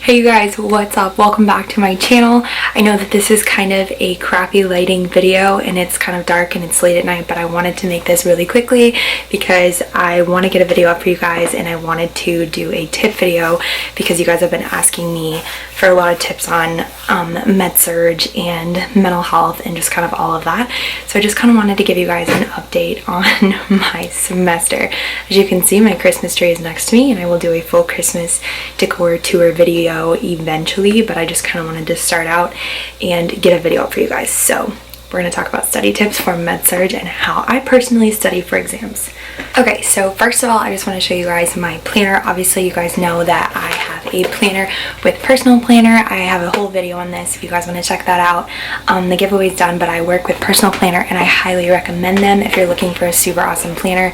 Hey you guys, what's up? Welcome back to my channel. I know that this is kind of a crappy lighting video and it's kind of dark and it's late at night, but I wanted to make this really quickly because I want to get a video up for you guys, and I wanted to do a tip video because you guys have been asking me for a lot of tips on med-surg and mental health and just kind of all of that. So I just kind of wanted to give you guys an update on my semester. As you can see, my Christmas tree is next to me and I will do a full Christmas decor tour video eventually, but I just kind of wanted to start out and get a video up for you guys. So we're going to talk about study tips for med-surg and how I personally study for exams. Okay, so first of all, I just want to show you guys my planner. Obviously, you guys know that I have a planner with personal planner. I have a whole video on this if you guys want to check that out. The giveaway's done, but I work with personal planner and I highly recommend them if you're looking for a super awesome planner.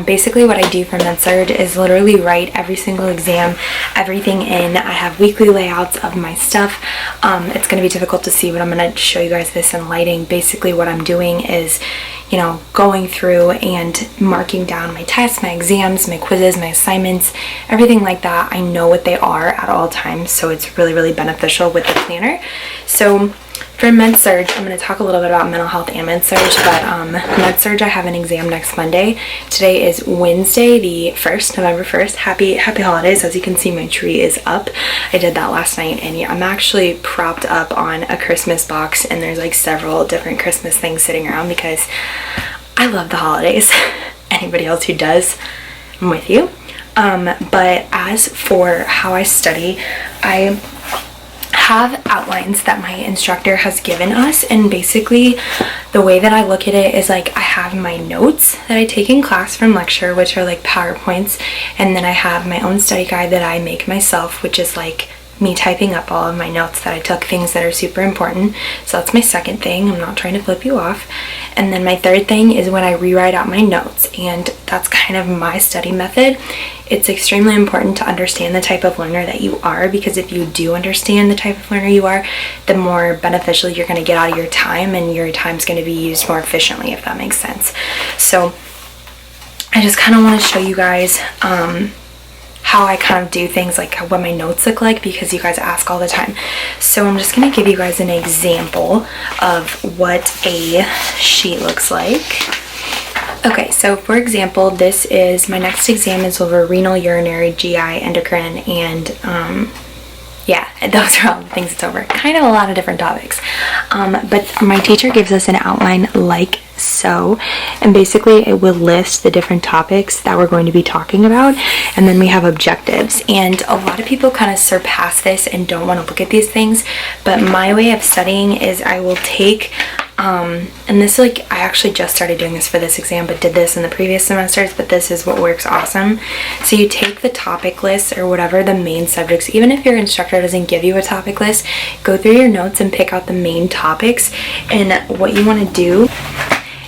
Basically, what I do for med-surg is literally write every single exam, everything in. I have weekly layouts of my stuff. It's going to be difficult to see, but I'm going to show you guys this in lighting. Basically, what I'm doing is, you know, going through and marking down my tests, my exams, my quizzes, my assignments, everything like that. I know what they are at all times, so it's really beneficial with the planner. So for med-surg, I'm going to talk a little bit about mental health and med-surg, but med-surg, I have an exam next Monday. Today is Wednesday, the 1st, November 1st. Happy holidays. As you can see, my tree is up. I did that last night, and I'm actually propped up on a Christmas box, and there's like several different Christmas things sitting around because I love the holidays. Anybody else who does, I'm with you. But as for how I study, I have outlines that my instructor has given us, and basically the way that I look at it is like I have my notes that I take in class from lecture, which are like PowerPoints, and then I have my own study guide that I make myself, which is like me typing up all of my notes that I took, things that are super important. So that's my second thing. I'm not trying to flip you off. And then my third thing is when I rewrite out my notes, and that's kind of my study method. It's extremely important to understand the type of learner that you are, because if you do understand the type of learner you are, the more beneficial you're going to get out of your time, and your time's going to be used more efficiently, if that makes sense. So I just kind of want to show you guys how I kind of do things, like what my notes look like, because you guys ask all the time. So I'm just going to give you guys an example of what a sheet looks like. Okay, so for example, this is my next exam is over renal, urinary, GI, endocrine, and yeah, those are all the things it's over. Kind of a lot of different topics. But my teacher gives us an outline like so, and basically it will list the different topics that we're going to be talking about, and then we have objectives. And a lot of people kind of surpass this and don't want to look at these things, but my way of studying is I will take and this, like, I actually just started doing this for this exam, but did this in the previous semesters, but this is what works awesome. So you take the topic list or whatever the main subjects, even if your instructor doesn't give you a topic list, go through your notes and pick out the main topics. And what you want to do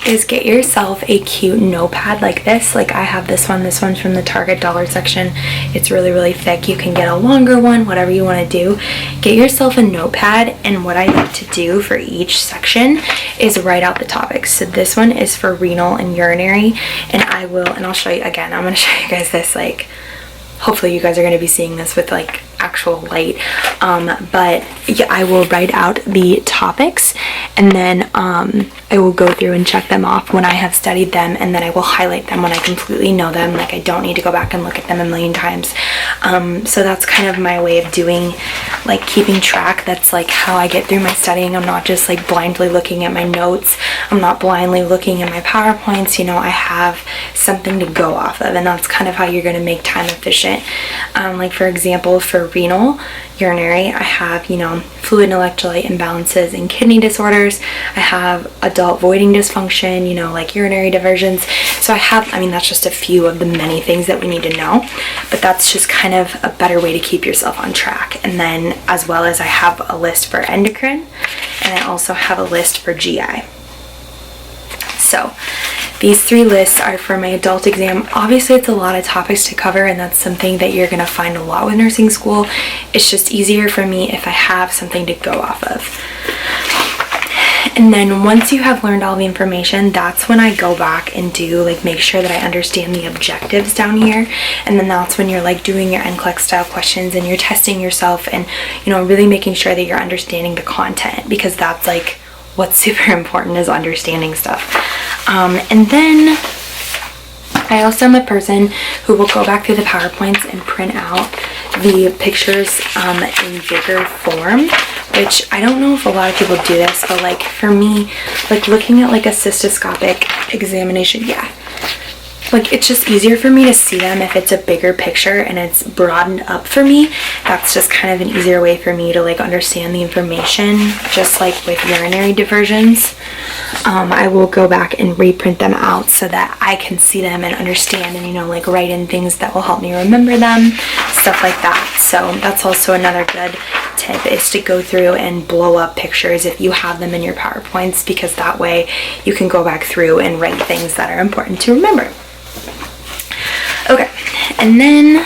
is get yourself a cute notepad like this. Like I have this one's from the Target dollar section. It's really thick. You can get a longer one, whatever you want to do. Get yourself a notepad, and what I like to do for each section is write out the topics. So this one is for renal and urinary, and I'll show you again. I'm going to show you guys this, like, hopefully you guys are going to be seeing this with like actual light, but yeah, I will write out the topics, and then I will go through and check them off when I have studied them, and then I will highlight them when I completely know them. Like I don't need to go back and look at them a million times. So that's kind of my way of doing, like, keeping track. That's like how I get through my studying. I'm not just like blindly looking at my notes. I'm not blindly looking at my PowerPoints. You know, I have something to go off of, and that's kind of how you're going to make time efficient. Like for example, for renal, urinary, I have, you know, fluid and electrolyte imbalances and kidney disorders. I have adult voiding dysfunction, you know, like urinary diversions. So I mean, that's just a few of the many things that we need to know, but that's just kind of a better way to keep yourself on track. And then as well as I have a list for endocrine, and I also have a list for GI. So these three lists are for my adult exam. Obviously, it's a lot of topics to cover, and that's something that you're going to find a lot with nursing school. It's just easier for me if I have something to go off of. And then once you have learned all the information, that's when I go back and do like make sure that I understand the objectives down here. And then that's when you're like doing your NCLEX style questions and you're testing yourself and, you know, really making sure that you're understanding the content, because that's like what's super important, is understanding stuff. And then I also am a person who will go back through the PowerPoints and print out the pictures in bigger form, which I don't know if a lot of people do this, but like for me, like looking at like a cystoscopic examination, yeah, like it's just easier for me to see them if it's a bigger picture and it's broadened up for me. That's just kind of an easier way for me to like understand the information, just like with urinary diversions. I will go back and reprint them out so that I can see them and understand, and, you know, like write in things that will help me remember them, stuff like that. So that's also another good tip, is to go through and blow up pictures if you have them in your PowerPoints, because that way you can go back through and write things that are important to remember. Okay, and then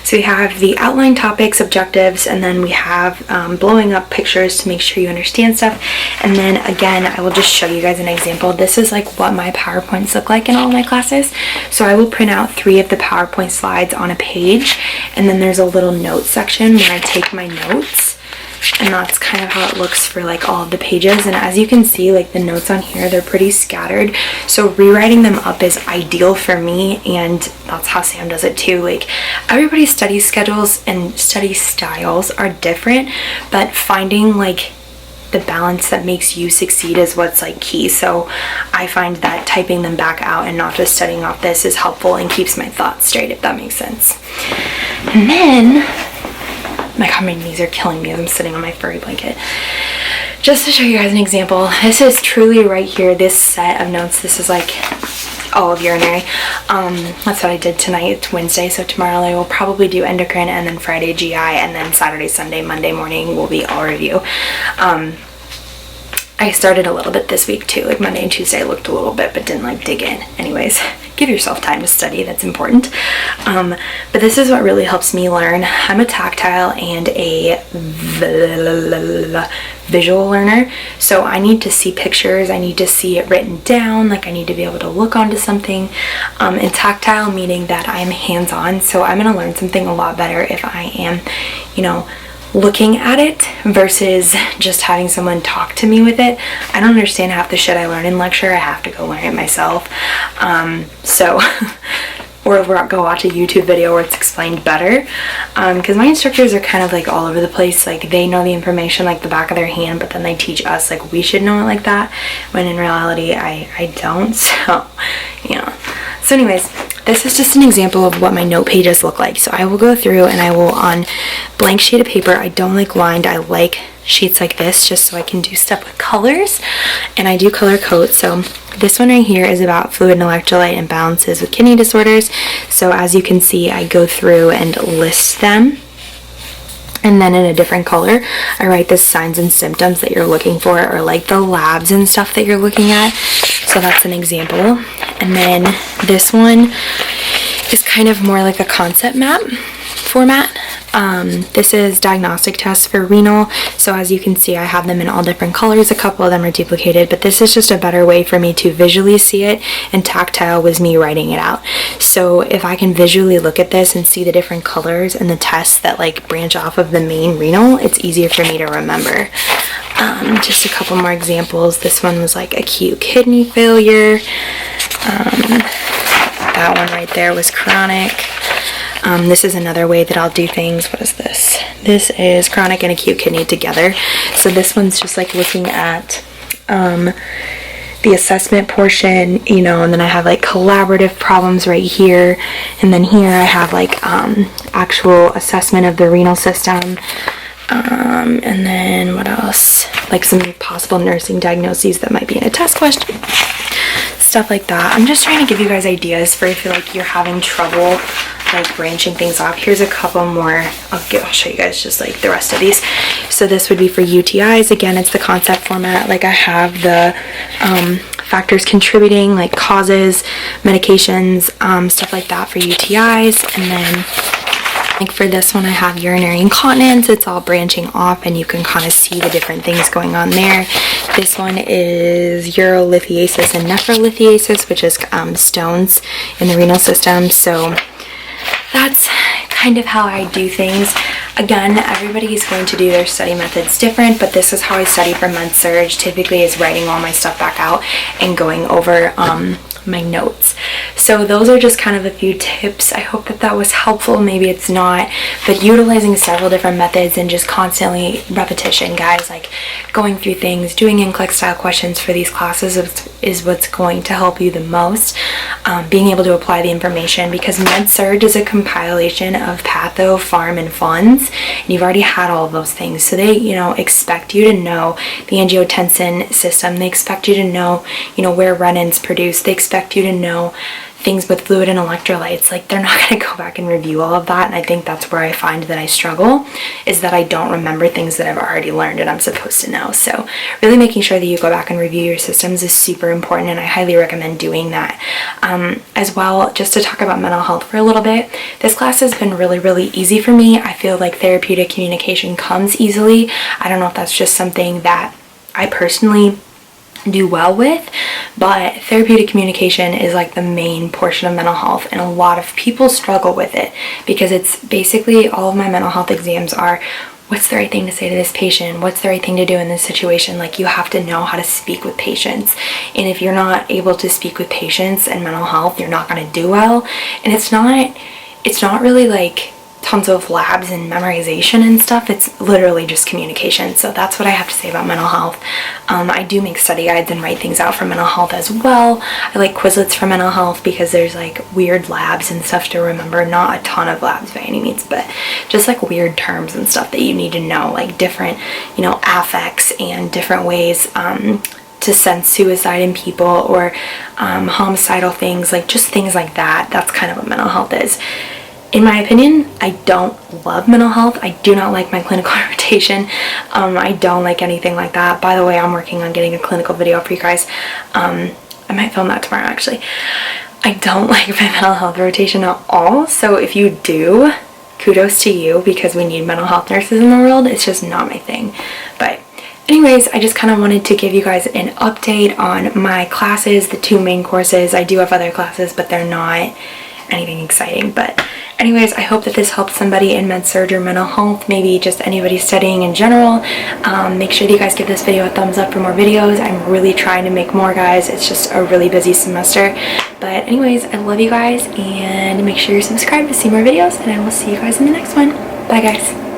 so we have the outline topics, objectives, and then we have blowing up pictures to make sure you understand stuff. And then again, I will just show you guys an example. This is like what my PowerPoints look like in all my classes. So I will print out 3 of the PowerPoint slides on a page, and then there's a little note section where I take my notes. And that's kind of how it looks for like all of the pages. And as you can see, like the notes on here, they're pretty scattered, so rewriting them up is ideal for me, and that's how Sam does it too. Like everybody's study schedules and study styles are different, but finding like the balance that makes you succeed is what's like key. So I find that typing them back out and not just studying off this is helpful and keeps my thoughts straight, if that makes sense. And then my God, my knees are killing me as I'm sitting on my furry blanket. Just to show you guys an example, this is truly right here, this set of notes, this is like all of urinary. That's what I did tonight. It's Wednesday, so tomorrow I will probably do endocrine, and then Friday GI, and then Saturday, Sunday, Monday morning will be all review. I started a little bit this week too, like Monday and Tuesday I looked a little bit but didn't like dig in. Anyways, give yourself time to study, that's important. But this is what really helps me learn. I'm a tactile and a visual learner, so I need to see pictures, I need to see it written down, like I need to be able to look onto something. And tactile meaning that I'm hands-on, so I'm going to learn something a lot better if I am, you know, looking at it versus just having someone talk to me with it. I don't understand half the shit I learn in lecture. I have to go learn it myself. Or go watch a YouTube video where it's explained better, because my instructors are kind of like all over the place. Like they know the information like the back of their hand, but then they teach us like we should know it like that, when in reality I don't. So yeah. So anyways, this is just an example of what my note pages look like. So I will go through and I will, on blank sheet of paper, I don't like lined, I like sheets like this just so I can do stuff with colors, and I do color code. So this one right here is about fluid and electrolyte imbalances with kidney disorders. So as you can see, I go through and list them, and then in a different color I write the signs and symptoms that you're looking for, or like the labs and stuff that you're looking at. So that's an example. And then this one is kind of more like a concept map format. This is diagnostic tests for renal. So as you can see, I have them in all different colors. A couple of them are duplicated, but this is just a better way for me to visually see it, and tactile was me writing it out. So if I can visually look at this and see the different colors and the tests that like branch off of the main renal, it's easier for me to remember. Just a couple more examples. This one was like acute kidney failure. That one right there was chronic. This is another way that I'll do things. What is this? This is chronic and acute kidney together. So this one's just like looking at the assessment portion, you know, and then I have like collaborative problems right here, and then here I have like actual assessment of the renal system. And then what else? Like some possible nursing diagnoses that might be in a test question. Stuff like that. I'm just trying to give you guys ideas for if you're like you're having trouble like branching things off. Here's a couple more. I'll show you guys just like the rest of these. So this would be for UTIs. Again, it's the concept format. Like I have the factors contributing, like causes, medications, stuff like that for UTIs. And then Like for this one, I have urinary incontinence. It's all branching off and you can kind of see the different things going on there. This one is urolithiasis and nephrolithiasis, which is stones in the renal system. So that's kind of how I do things. Again, everybody is going to do their study methods different, but this is how I study for med-surg. Typically is writing all my stuff back out and going over my notes. So those are just kind of a few tips. I hope that that was helpful. Maybe it's not, but utilizing several different methods and just constantly repetition, guys, like going through things, doing NCLEX style questions for these classes is what's going to help you the most. Being able to apply the information, because med-surg is a compilation of patho, pharm, and funds, and you've already had all of those things. So they, expect you to know the angiotensin system. They expect you to know, where renin's produced. They expect you to know things with fluid and electrolytes. Like, they're not going to go back and review all of that, and I think that's where I find that I struggle, is that I don't remember things that I've already learned and I'm supposed to know. So really making sure that you go back and review your systems is super important, and I highly recommend doing that. As well, just to talk about mental health for a little bit, this class has been really, really easy for me. I feel like therapeutic communication comes easily. I don't know if that's just something that I personally do well with, but therapeutic communication is like the main portion of mental health, and a lot of people struggle with it because it's basically all of my mental health exams are, what's the right thing to say to this patient? What's the right thing to do in this situation? Like, you have to know how to speak with patients, and if you're not able to speak with patients and mental health, you're not going to do well. And it's not really like tons of labs and memorization and stuff. It's literally just communication. So that's what I have to say about mental health. I do make study guides and write things out for mental health as well. I like Quizlets for mental health because there's like weird labs and stuff to remember. Not a ton of labs by any means, but just like weird terms and stuff that you need to know, like different, affects and different ways to sense suicide in people, or homicidal things, like just things like that. That's kind of what mental health is. In my opinion, I don't love mental health. I do not like my clinical rotation. I don't like anything like that. By the way, I'm working on getting a clinical video for you guys. I might film that tomorrow, actually. I don't like my mental health rotation at all. So if you do, kudos to you, because we need mental health nurses in the world. It's just not my thing. But anyways, I just kind of wanted to give you guys an update on my classes, the 2 main courses. I do have other classes, but they're not anything exciting. But anyways, I hope that this helps somebody in med-surg or mental health, maybe just anybody studying in general. Make sure that you guys give this video a thumbs up for more videos. I'm really trying to make more, guys. It's just a really busy semester. But anyways, I love you guys, and make sure you're subscribed to see more videos, and I will see you guys in the next one. Bye, guys.